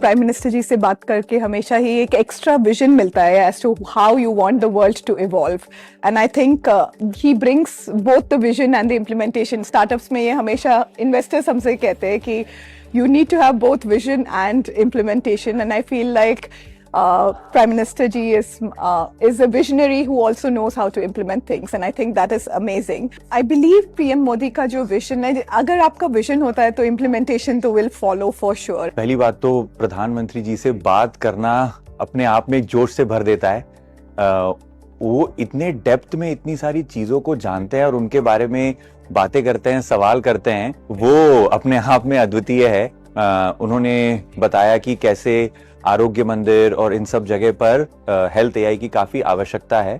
Prime minister जी से बात करके हमेशा ही एक एक्स्ट्रा विजन मिलता है as to how you want the world to evolve, and I think he brings both the vision and the implementation. Startups में ये हमेशा इन्वेस्टर्स हमसे कहते हैं कि you need to have both vision and implementation, and I feel like Prime Minister ji is a visionary who also knows how to implement things, and I think that is amazing. I believe PM Modi का जो vision है, अगर आपका vision होता है तो implementation तो will follow for sure. पहली बात तो प्रधानमंत्री जी से बात करना अपने आप में एक जोश से भर देता है. वो इतने डेप्थ में इतनी सारी चीजों को जानते हैं और उनके बारे में बातें करते हैं, सवाल करते हैं, वो अपने आप में अद्वितीय है. उन्होंने बताया कि कैसे आरोग्य मंदिर और इन सब जगह पर हेल्थ एआई की काफी आवश्यकता है.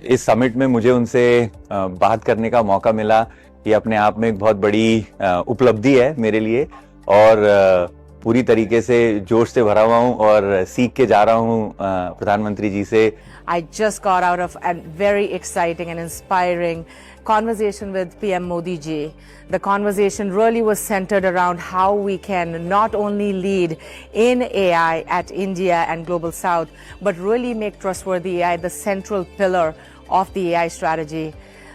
इस समिट में मुझे उनसे बात करने का मौका मिला. ये अपने आप में एक बहुत बड़ी उपलब्धि है मेरे लिए और पूरी तरीके से जोश से भरा हुआ हूँ और सीख के जा रहा हूँ प्रधानमंत्री जी से. I just got out of a very exciting and inspiring conversation with PM Modi ji. The conversation really was centered around how we can not only lead in AI at India and Global South, but really make trustworthy AI the central pillar of the AI strategy.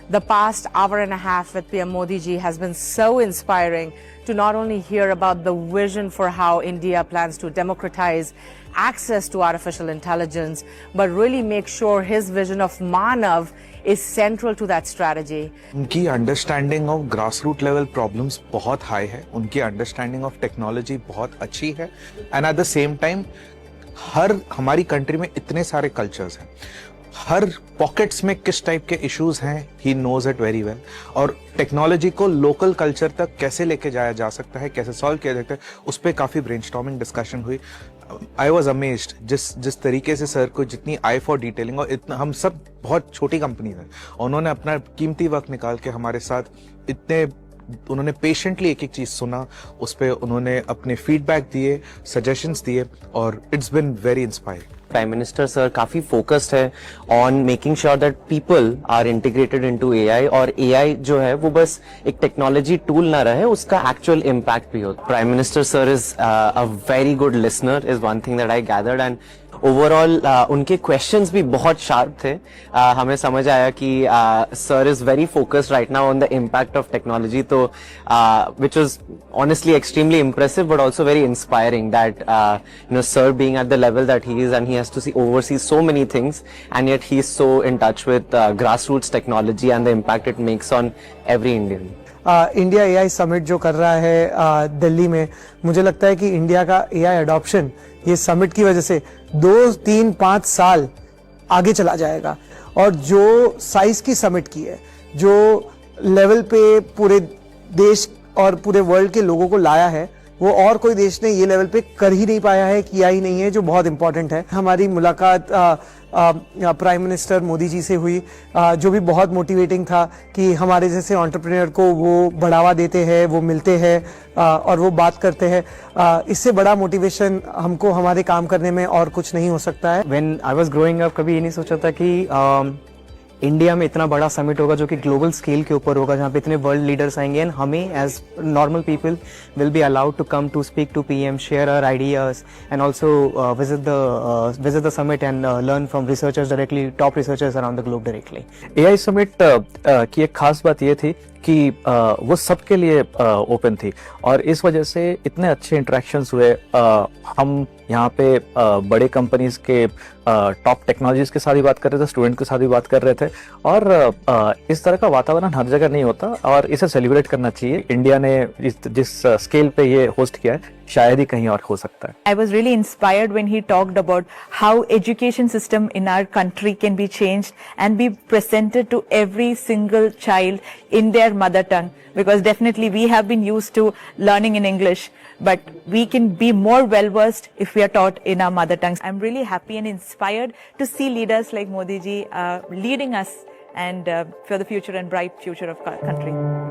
The past hour and a half with PM Modi ji has been so inspiring to not only hear about the vision for how India plans to democratize access to artificial intelligence, but really make sure his vision of Manav is central to that strategy. उनकी understanding of grassroot level problems बहुत high है, उनकी understanding of technology बहुत अच्छी है, and at the same time हमारी country में इतने सारे कल्चर्स हैं, हर पॉकेट्स में किस टाइप के इश्यूज हैं he knows it very well, और टेक्नोलॉजी को लोकल कल्चर तक कैसे लेके जाया जा सकता है, कैसे सॉल्व किया जा सकता है, उस पर काफ़ी ब्रेनस्टॉर्मिंग डिस्कशन हुई. आई वॉज अमेज्ड जिस तरीके से सर को जितनी आई फॉर डिटेलिंग, और इतना हम सब बहुत छोटी कंपनी है, उन्होंने अपना कीमती वक्त निकाल के हमारे साथ उन्होंने पेशेंटली एक एक चीज सुना, उस पर उन्होंने अपने फीडबैक दिए, सजेशंस दिए, और it's been very inspiring. Prime minister sir काफी फोकस्ड है on making sure that people are integrated into AI, और एआई जो है वो बस एक टेक्नोलॉजी टूल ना रहे, उसका एक्चुअल इम्पैक्ट भी हो. Prime minister sir is a very good listener is one thing that I gathered, and overall उनके क्वेश्चंस भी बहुत शार्प थे. हमें समझ आया कि sir is very focused right now on the impact of technology, तो which was honestly extremely impressive but also very inspiring that you know sir being at the level that he is, and he has to oversee so many things, and yet he is so in touch with grassroots technology and the impact it makes on every Indian. India AI summit जो कर रहा है दिल्ली में, मुझे लगता है कि India का एआई अडॉप्शन ये समिट की वजह से 2, 3, 5 साल आगे चला जाएगा. और जो साइज की समिट की है, जो लेवल पे पूरे देश और पूरे वर्ल्ड के लोगों को लाया है, वो और कोई देश ने ये लेवल पे कर ही नहीं पाया है, किया ही नहीं है, जो बहुत इंपॉर्टेंट है. हमारी मुलाकात प्राइम मिनिस्टर मोदी जी से हुई, जो भी बहुत मोटिवेटिंग था कि हमारे जैसे एंटरप्रेन्योर को वो बढ़ावा देते हैं, वो मिलते हैं और वो बात करते हैं. इससे बड़ा मोटिवेशन हमको हमारे काम करने में और कुछ नहीं हो सकता है. When I was growing up कभी ये नहीं सोचा था कि इंडिया में इतना बड़ा समिट होगा जो कि ग्लोबल स्केल के ऊपर होगा, जहाँ पे इतने वर्ल्ड लीडर्स आएंगे, एंड हमें as normal people will be allowed to come to speak to PM, share our ideas, and also visit the summit and learn from researchers directly, top researchers around the globe directly. AI summit की एक खास बात ये थी कि वो सबके लिए ओपन थी, और इस वजह से इतने अच्छे इंटरेक्शंस हुए. हम यहाँ पे बड़े कंपनीज के टॉप टेक्नोलॉजीज के साथ भी बात कर रहे थे, स्टूडेंट के साथ भी बात कर रहे थे, और इस तरह का वातावरण हर जगह नहीं होता और इसे सेलिब्रेट करना चाहिए. इंडिया ने जिस स्केल पे ये होस्ट किया है, शायद ही कहीं और हो सकता है. I was really inspired when he talked about how education system in our country can be changed and be presented to every single child in their mother tongue, because definitely we have been used to learning in English, but we can be more well versed if we are taught in our mother tongues. I'm really happy and inspired to see leaders like Modi ji leading us and for the future and bright future of our country.